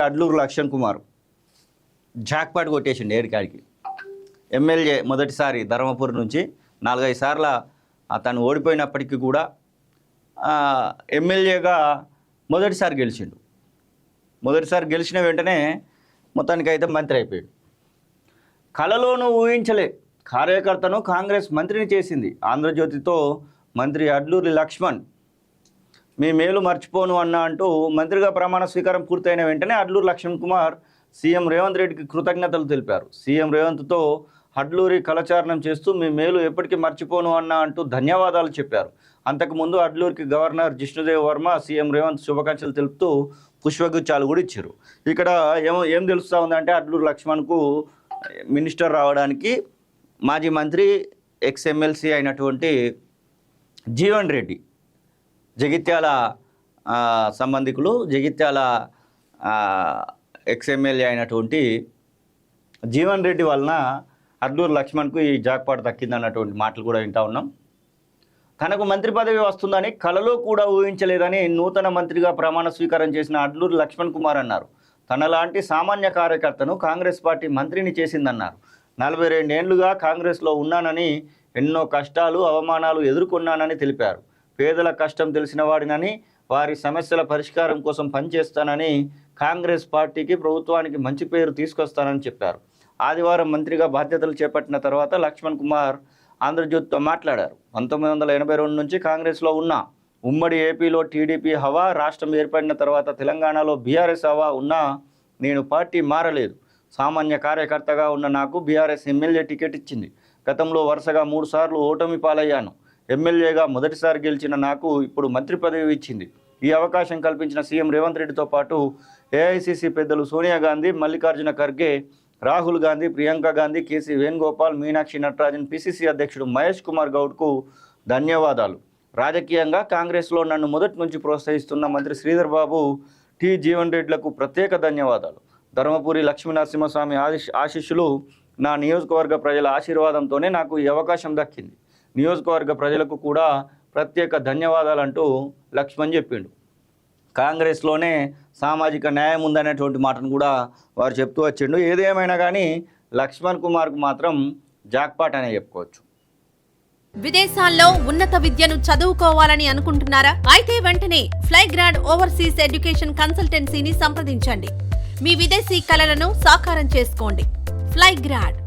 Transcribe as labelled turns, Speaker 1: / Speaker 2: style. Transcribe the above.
Speaker 1: Adluri Laxman Kumar jackpot కొట్టేసిండు ఏడికాడికి. MLA మొదటిసారి ధర్మపురి నుంచి 4-5 సార్ల తను ఓడిపోయినప్పటికీ కూడా ఎమ్మెల్యేగా మొదటిసారి గెలిచిండు. మొదటిసారి గెలిచిన వెంటనే మొత్తానికైతే మంత్రి అయిపోయాడు. కళలోనూ ఊహించలే కార్యకర్తను కాంగ్రెస్ మంత్రిని చేసింది. ఆంధ్రజ్యోతితో మంత్రి అడ్లూరి లక్ష్మణ్ మీ మేలు మర్చిపోను అన్న అంటూ మంత్రిగా ప్రమాణ స్వీకారం పూర్తయిన వెంటనే అడ్లూరి లక్ష్మణ్ కుమార్ సీఎం రేవంత్ రెడ్డికి కృతజ్ఞతలు తెలిపారు. సీఎం రేవంత్తో అడ్లూరి కలచారణం చేస్తూ మీ మేలు ఎప్పటికీ మర్చిపోను అన్న అంటూ ధన్యవాదాలు చెప్పారు. అంతకుముందు అడ్లూరికి గవర్నర్ జిష్ణుదేవ్ వర్మ సీఎం రేవంత్ శుభాకాంక్షలు తెలుపుతూ పుష్పగుచ్చాలు కూడా ఇచ్చారు. ఇక్కడ ఏం తెలుస్తూ ఉందంటే అడ్లూరి లక్ష్మణ్కు మినిస్టర్ రావడానికి మాజీ మంత్రి ఎక్స్ఎమ్మెల్సీ అయినటువంటి జీవన్ రెడ్డి, జగిత్యాల సంబంధికులు, జగిత్యాల ఎక్స్ఎమ్మెల్యే అయినటువంటి జీవన్ రెడ్డి వలన అడ్లూరి లక్ష్మణ్కు ఈ జాక్పాట్ దక్కిందన్నటువంటి మాటలు కూడా వింటూ ఉన్నాం. తనకు మంత్రి పదవి వస్తుందని కలలో కూడా ఊహించలేదని నూతన మంత్రిగా ప్రమాణ స్వీకారం చేసిన అడ్లూరి లక్ష్మణ్ కుమార్ అన్నారు. తనలాంటి సామాన్య కార్యకర్తను కాంగ్రెస్ పార్టీ మంత్రిని చేసిందన్నారు. 42 ఏళ్లుగా కాంగ్రెస్లో ఉన్నానని ఎన్నో కష్టాలు అవమానాలు ఎదుర్కొన్నానని తెలిపారు. పేదల కష్టం తెలిసిన వాడినని, వారి సమస్యల పరిష్కారం కోసం పనిచేస్తానని, కాంగ్రెస్ పార్టీకి ప్రభుత్వానికి మంచి పేరు తీసుకొస్తానని చెప్పారు. ఆదివారం మంత్రిగా బాధ్యతలు చేపట్టిన తర్వాత లక్ష్మణ్ కుమార్ ఆంధ్రజ్యోతితో మాట్లాడారు. 1982 నుంచి కాంగ్రెస్లో ఉన్న ఉమ్మడి ఏపీలో టీడీపీ హవా, రాష్ట్రం ఏర్పడిన తర్వాత తెలంగాణలో బీఆర్ఎస్ హవా ఉన్నా నేను పార్టీ మారలేదు. సామాన్య కార్యకర్తగా ఉన్న నాకు బీఆర్ఎస్ ఎమ్మెల్యే టికెట్ ఇచ్చింది. గతంలో వరుసగా 3 సార్లు ఓటమి పాలయ్యాను. ఎమ్మెల్యేగా మొదటిసారి గెలిచిన నాకు ఇప్పుడు మంత్రి పదవి ఇచ్చింది. ఈ అవకాశం కల్పించిన సీఎం రేవంత్ రెడ్డితో పాటు ఏఐసీసీ పెద్దలు సోనియా గాంధీ, మల్లికార్జున ఖర్గే, రాహుల్ గాంధీ, ప్రియాంక గాంధీ, కేసీ వేణుగోపాల్, మీనాక్షి నటరాజన్, పిసిసి అధ్యక్షుడు మహేష్ కుమార్ గౌడ్కు ధన్యవాదాలు. రాజకీయంగా కాంగ్రెస్లో నన్ను మొదటి నుంచి ప్రోత్సహిస్తున్న మంత్రి శ్రీధర్ బాబు, టి జీవన్ రెడ్డిలకు ప్రత్యేక ధన్యవాదాలు. ధర్మపురి లక్ష్మీనరసింహస్వామి ఆశీస్సులు, నా నియోజకవర్గ ప్రజల ఆశీర్వాదంతోనే నాకు ఈ అవకాశం దక్కింది. నియోజకవర్గ ప్రజలకు కూడా ప్రత్యేక ధన్యవాదాలు అంటూ లక్ష్మణ్ చెప్పిండు. కాంగ్రెస్లోనే సామాజిక న్యాయం ఉందనేటువంటి మాటను కూడా వారు చెప్తూ వచ్చిండు. ఏదేమైనా కానీ లక్ష్మణ్ కుమార్కు మాత్రం జాక్పాట్ అనే చెప్పుకోవచ్చు.
Speaker 2: విదేశాల్లో ఉన్నత విద్యను చదువుకోవాలని అనుకుంటున్నారా? అయితే వెంటనే ఫ్లైగ్రాడ్ ఓవర్సీస్ ఎడ్యుకేషన్ కన్సల్టెన్సీని సంప్రదించండి. మీ విదేశీ కలలను సాకారం చేసుకోండి. ఫ్లైగ్రాడ్